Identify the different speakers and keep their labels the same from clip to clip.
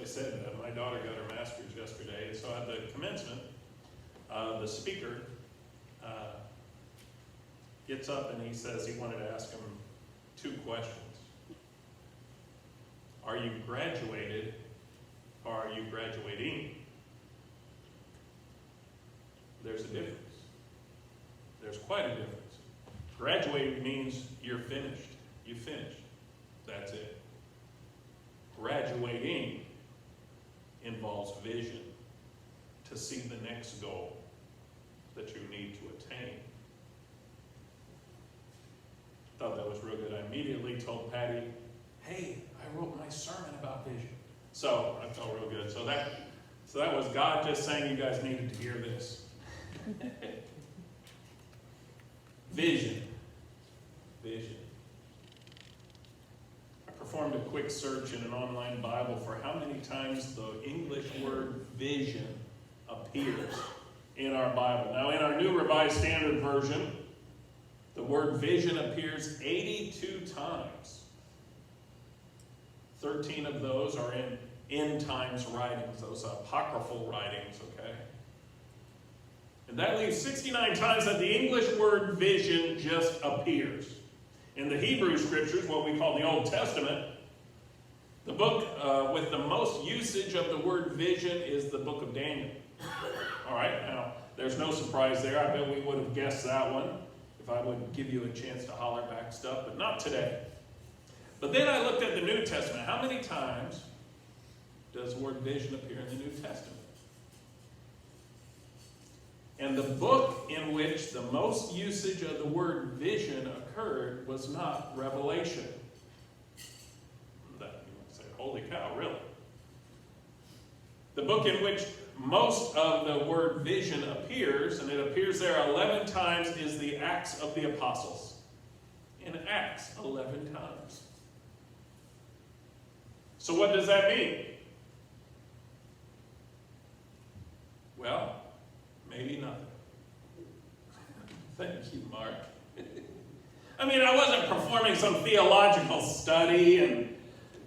Speaker 1: I said, my daughter got her master's yesterday, and so at the commencement, the speaker gets up and he says he wanted to ask him 2 questions. Are you graduated, or are you graduating? There's a difference. There's quite a difference. Graduating means you're finished. You finished. That's it. Graduating involves vision to see the next goal that you need to attain. Thought that was real good. I immediately told Patty, hey, I wrote my sermon about vision. So I felt real good. So that was God just saying you guys needed to hear this. Vision. Vision. I performed a quick search in an online Bible for how many times the English word vision appears in our Bible. Now, in our New Revised Standard Version, the word vision appears 82 times. 13 of those are in end times writings, those apocryphal writings, okay? And that leaves 69 times that the English word vision just appears. In the Hebrew Scriptures, what we call the Old Testament, the book with the most usage of the word vision is the book of Daniel. All right, now, there's no surprise there. I bet we would have guessed that one if I would give you a chance to holler back stuff, but not today. But then I looked at the New Testament. How many times does the word vision appear in the New Testament? And the book in which the most usage of the word vision occurred was not Revelation. That, you might say, holy cow, really? The book in which most of the word vision appears, and it appears there 11 times, is the Acts of the Apostles. In Acts, 11 times. So what does that mean? Well, maybe nothing. Thank you, Mark. I mean, I wasn't performing some theological study, and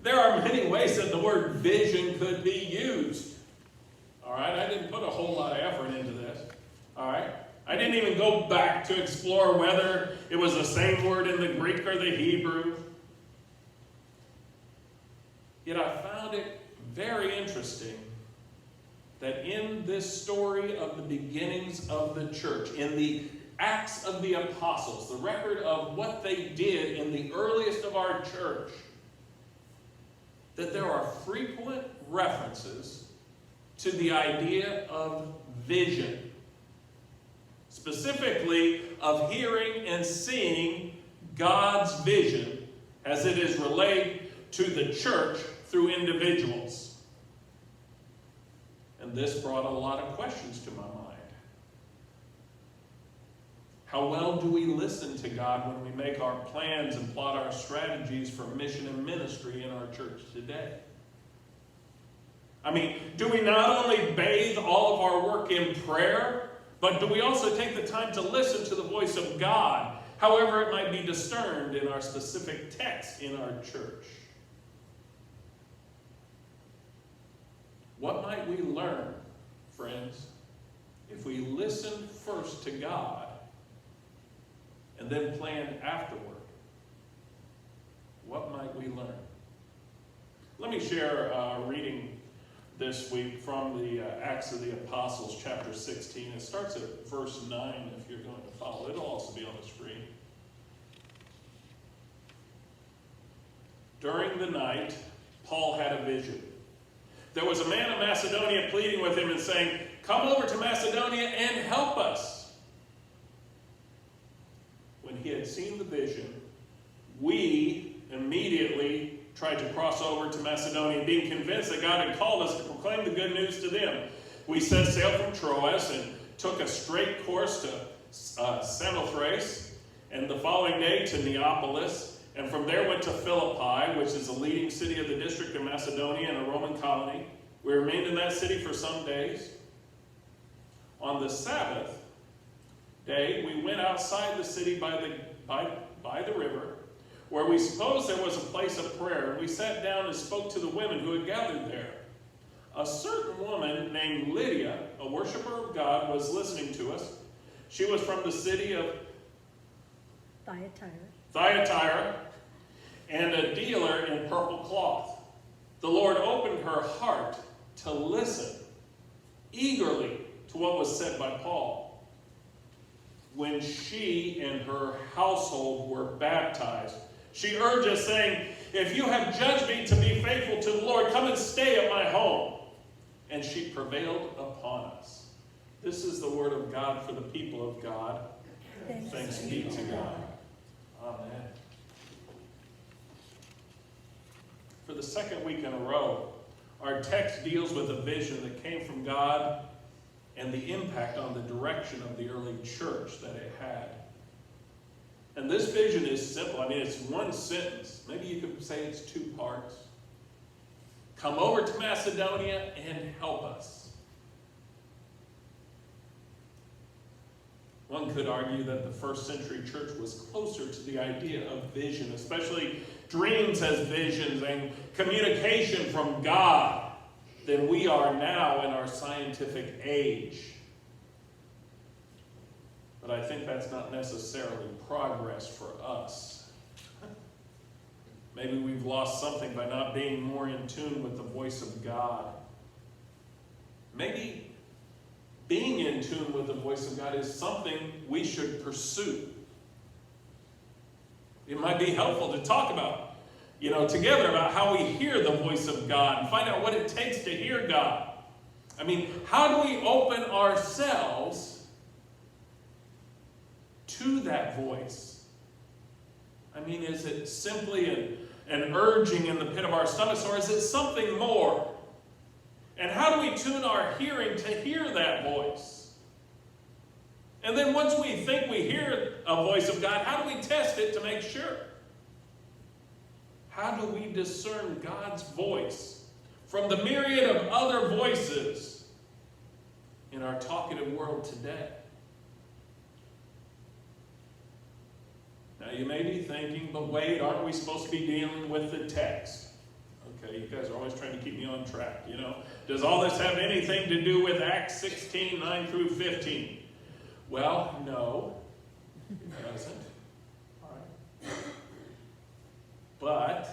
Speaker 1: there are many ways that the word vision could be used. All right, I didn't put a whole lot of effort into this. All right, I didn't even go back to explore whether it was the same word in the Greek or the Hebrew. Yet I found it very interesting that in this story of the beginnings of the church, in the Acts of the Apostles, the record of what they did in the earliest of our church, that there are frequent references to the idea of vision. Specifically, of hearing and seeing God's vision as it is relayed to the church through individuals. And this brought a lot of questions to my mind. How well do we listen to God when we make our plans and plot our strategies for mission and ministry in our church today? I mean, do we not only bathe all of our work in prayer, but do we also take the time to listen to the voice of God, however it might be discerned in our specific text in our church? What might we learn, friends, if we listen first to God and then plan afterward? What might we learn? Let me share a reading this week from the Acts of the Apostles, chapter 16. It starts at verse 9 if you're going to follow. It'll also be on the screen. During the night, Paul had a vision. There was a man of Macedonia pleading with him and saying, "Come over to Macedonia and help us." When he had seen the vision, we immediately tried to cross over to Macedonia, being convinced that God had called us to proclaim the good news to them. We set sail from Troas and took a straight course to Samothrace, and the following day to Neapolis, and from there went to Philippi, which is a leading city of the district of Macedonia and a Roman colony. We remained in that city for some days. On the Sabbath day, we went outside the city by the river, where we supposed there was a place of prayer, and we sat down and spoke to the women who had gathered there. a certain woman named Lydia, a worshiper of God, was listening to us. She was from the city of Thyatira, and a dealer in purple cloth. The Lord opened her heart to listen eagerly to what was said by Paul. When she and her household were baptized, she urged us, saying, "If you have judged me to be faithful to the Lord, come and stay at my home." And she prevailed upon us. This is the word of God for the people of God. Thanks be to God. Amen. For the second week in a row, our text deals with a vision that came from God and the impact on the direction of the early church that it had. And this vision is simple. I mean, it's one sentence. Maybe you could say it's two parts. Come over to Macedonia and help us. One could argue that the first century church was closer to the idea of vision, especially dreams as visions and communication from God, than we are now in our scientific age. But I think that's not necessarily progress for us. Maybe we've lost something by not being more in tune with the voice of God. Maybe being in tune with the voice of God is something we should pursue. It might be helpful to talk about, together about how we hear the voice of God and find out what it takes to hear God. I mean, how do we open ourselves to that voice? I mean, is it simply an urging in the pit of our stomachs, or is it something more? And how do we tune our hearing to hear that voice? And then once we think we hear a voice of God, how do we test it to make sure? How do we discern God's voice from the myriad of other voices in our talkative world today? Now you may be thinking, but wait, aren't we supposed to be dealing with the text? Okay, you guys are always trying to keep me on track, Does all this have anything to do with Acts 16, 9 through 15? Well, no, it doesn't. All right. But,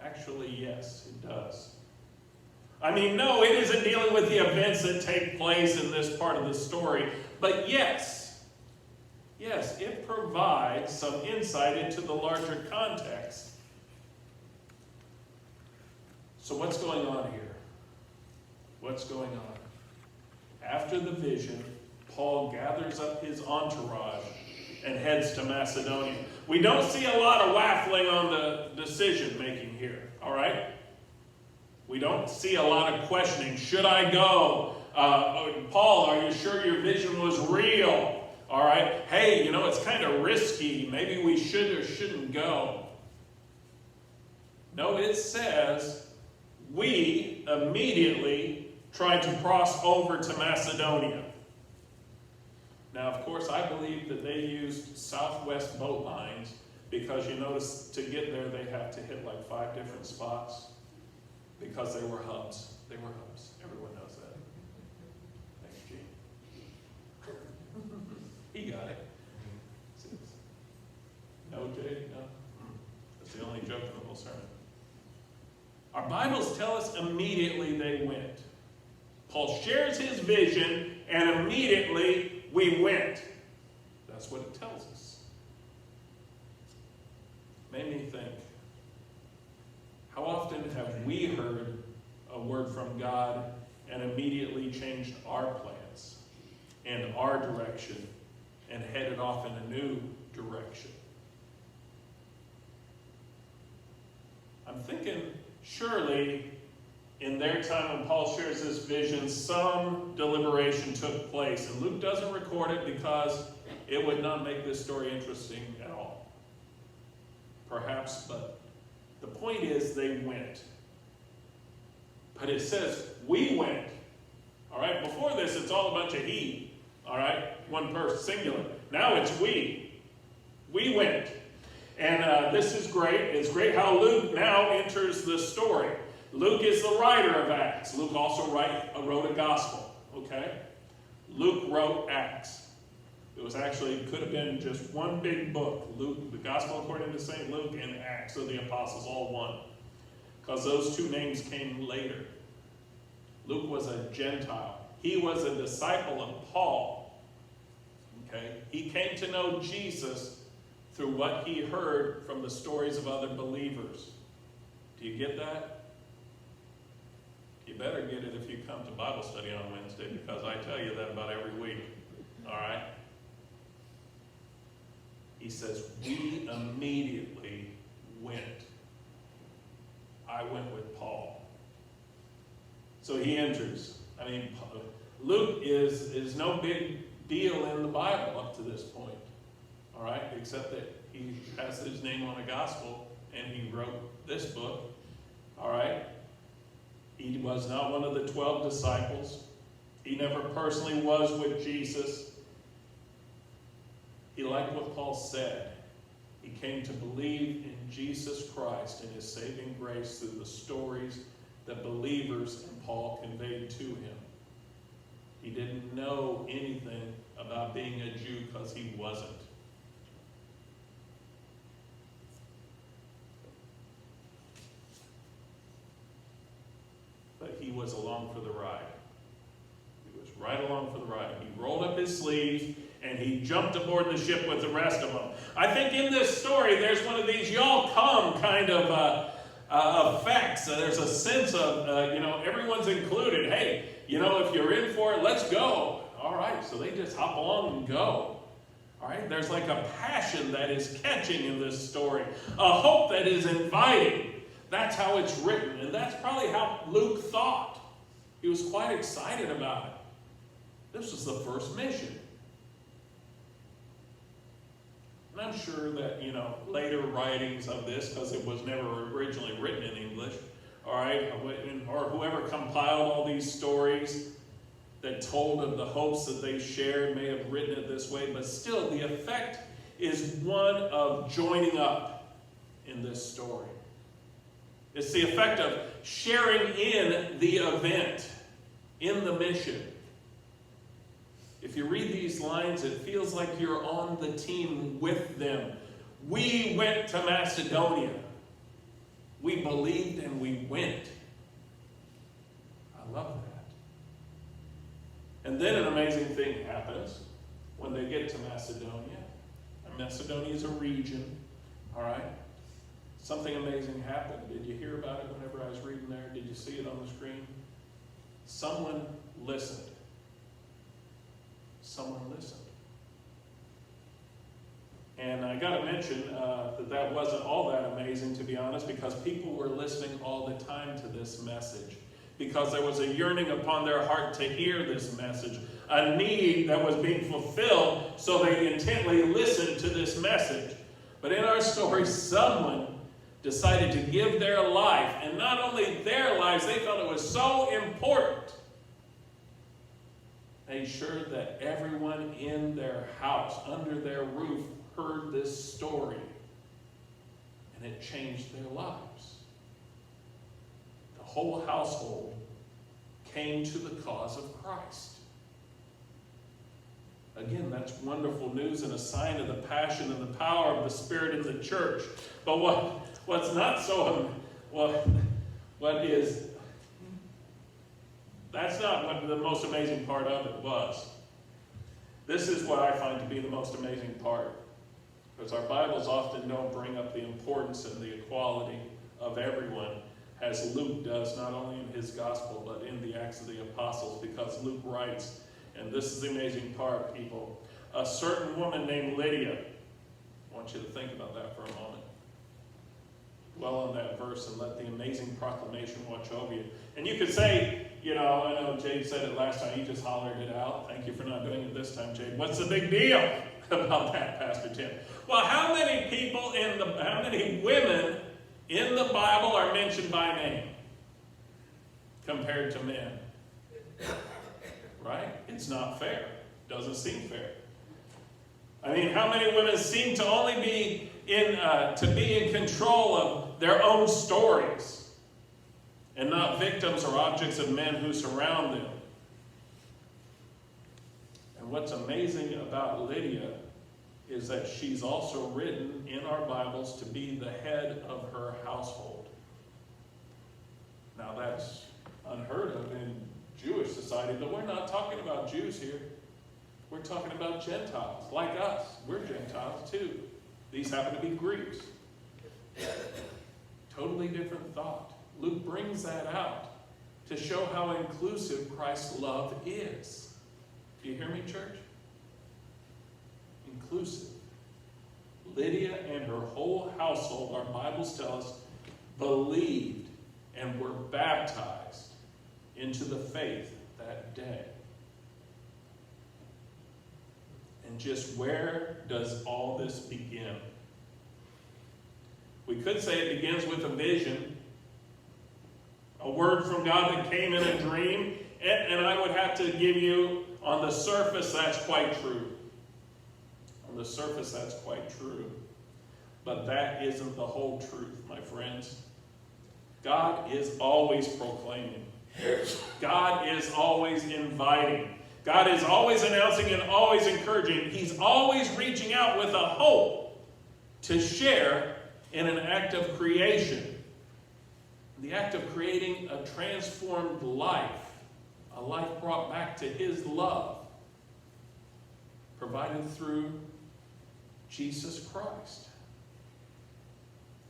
Speaker 1: actually, yes, it does. I mean, no, it isn't dealing with the events that take place in this part of the story. But yes, it provides some insight into the larger context. So what's going on here? What's going on? After the vision, Paul gathers up his entourage and heads to Macedonia. We don't see a lot of waffling on the decision-making here, all right? We don't see a lot of questioning. Should I go? Paul, are you sure your vision was real? All right? Hey, it's kind of risky. Maybe we should or shouldn't go. No, it says we immediately tried to cross over to Macedonia. Now, of course, I believe that they used Southwest boat lines because you notice to get there they have to hit like 5 different spots because they were hubs. They were hubs. Everyone knows that. Thanks, Gene. He got it. No, Jay? No? That's the only joke in the whole sermon. Our Bibles tell us immediately they went. Paul shares his vision, and immediately we went. That's what it tells us. Made me think, how often have we heard a word from God and immediately changed our plans and our direction and headed off in a new direction? I'm thinking, surely, in their time when Paul shares this vision, some deliberation took place. And Luke doesn't record it because it would not make this story interesting at all. Perhaps, but the point is they went. But it says, we went. All right? Before this, it's all a bunch of he. All right? One person, singular. Now it's we. We went. And this is great. It's great how Luke now enters the story. Luke is the writer of Acts. Luke also wrote a gospel, okay? Luke wrote Acts. It was actually, it could have been just one big book. Luke, the Gospel according to St. Luke, and Acts of the Apostles, all one. Because those two names came later. Luke was a Gentile. He was a disciple of Paul. Okay? He came to know Jesus through what he heard from the stories of other believers. Do you get that? You better get it if you come to Bible study on Wednesday, because I tell you that about every week. All right? He says, we immediately went. I went with Paul. So he enters. I mean, Luke is no big deal in the Bible up to this point. All right? Except that he has his name on a gospel, and he wrote this book. All right? He was not one of the 12 disciples. He never personally was with Jesus. He liked what Paul said. He came to believe in Jesus Christ and his saving grace through the stories that believers and Paul conveyed to him. He didn't know anything about being a Jew because he wasn't. But he was along for the ride. He was right along for the ride. He rolled up his sleeves and he jumped aboard the ship with the rest of them. I think in this story, there's one of these y'all come kind of effects. There's a sense of, everyone's included. Hey, if you're in for it, let's go. All right, so they just hop along and go. All right, there's like a passion that is catching in this story, a hope that is inviting. That's how it's written, and that's probably how Luke thought. He was quite excited about it. This was the first mission. And I'm sure that, later writings of this, because it was never originally written in English, all right, or whoever compiled all these stories that told of the hopes that they shared may have written it this way, but still the effect is one of joining up in this story. It's the effect of sharing in the event, in the mission. If you read these lines, it feels like you're on the team with them. We went to Macedonia. We believed and we went. I love that. And then an amazing thing happens when they get to Macedonia. And Macedonia is a region, all right? Something amazing happened. Did you hear about it whenever I was reading there? Did you see it on the screen? Someone listened. Someone listened. And I got to mention that wasn't all that amazing, to be honest, because people were listening all the time to this message. Because there was a yearning upon their heart to hear this message, a need that was being fulfilled, so they intently listened to this message. But in our story, someone decided to give their life, and not only their lives, they felt it was so important. They ensured that everyone in their house, under their roof, heard this story, and it changed their lives. The whole household came to the cause of Christ. Again, that's wonderful news and a sign of the passion and the power of the Spirit in the church. But what's not so, that's not what the most amazing part of it was. This is what I find to be the most amazing part. Because our Bibles often don't bring up the importance and the equality of everyone, as Luke does, not only in his gospel, but in the Acts of the Apostles, because Luke writes, and this is the amazing part, people, a certain woman named Lydia. I want you to think about that for a moment. Dwell on that verse and let the amazing proclamation watch over you. And you could say, I know Jade said it last time, he just hollered it out. Thank you for not doing it this time, Jade. What's the big deal about that, Pastor Tim? Well, how many women in the Bible are mentioned by name compared to men? Right? It's not fair. Doesn't seem fair. I mean, how many women seem to only be in control of their own stories? and not victims or objects of men who surround them. And what's amazing about Lydia is that she's also written in our Bibles to be the head of her household. Now that's unheard of in Jewish society, but we're not talking about Jews here. We're talking about Gentiles, like us. We're Gentiles too. These happen to be Greeks. Totally different thought. Luke brings that out to show how inclusive Christ's love is. Do you hear me, church? Inclusive. Lydia and her whole household, our Bibles tell us, believed and were baptized into the faith that day. And just where does all this begin? We could say it begins with a vision, a word from God that came in a dream, and I would have to give you, on the surface, that's quite true. On the surface, that's quite true. But that isn't the whole truth, my friends. God is always proclaiming. God is always inviting. God is always announcing and always encouraging. He's always reaching out with a hope to share in an act of creation. The act of creating a transformed life, a life brought back to His love, provided through Jesus Christ.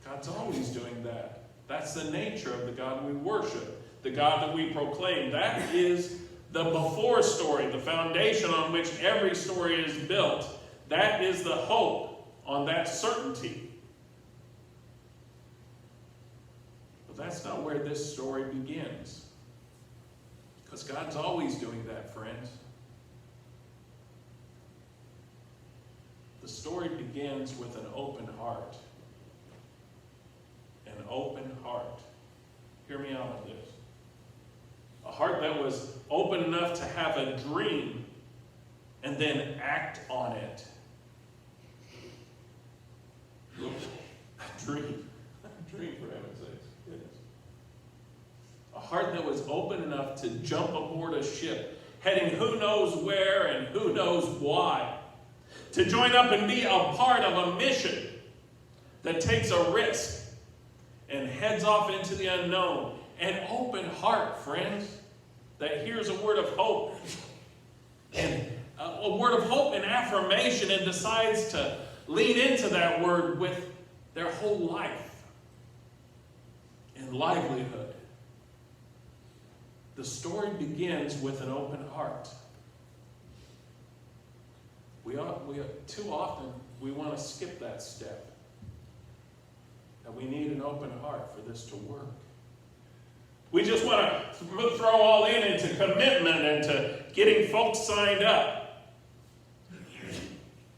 Speaker 1: God's always doing that. That's the nature of the God we worship, the God that we proclaim. That is the before story, the foundation on which every story is built. That is the hope on that certainty. But that's not where this story begins. Because God's always doing that, friends. The story begins with an open heart. An open heart. Hear me out on this. A heart that was open enough to have a dream and then act on it. A dream. A dream, for heaven's sakes. Yes. A heart that was open enough to jump aboard a ship, heading who knows where and who knows why. To join up and be a part of a mission that takes a risk and heads off into the unknown. An open heart, friends, that hears a word of hope. And a word of hope and affirmation and decides to lean into that word with their whole life and livelihood. The story begins with an open heart. Too often, we want to skip that step. That we need an open heart for this to work. We just want to throw all into commitment and to getting folks signed up.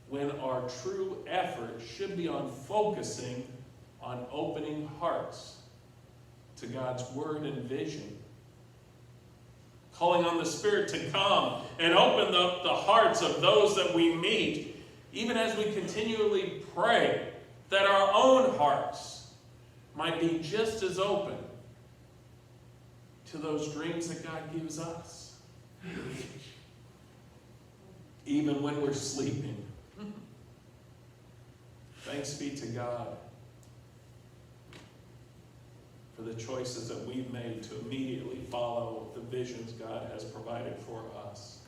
Speaker 1: When our true effort should be on focusing on opening hearts to God's word and vision. Calling on the Spirit to come and open up the hearts of those that we meet, even as we continually pray that our own hearts might be just as open to those dreams that God gives us. Even when we're sleeping. Thanks be to God for the choices that we've made to immediately follow the visions God has provided for us.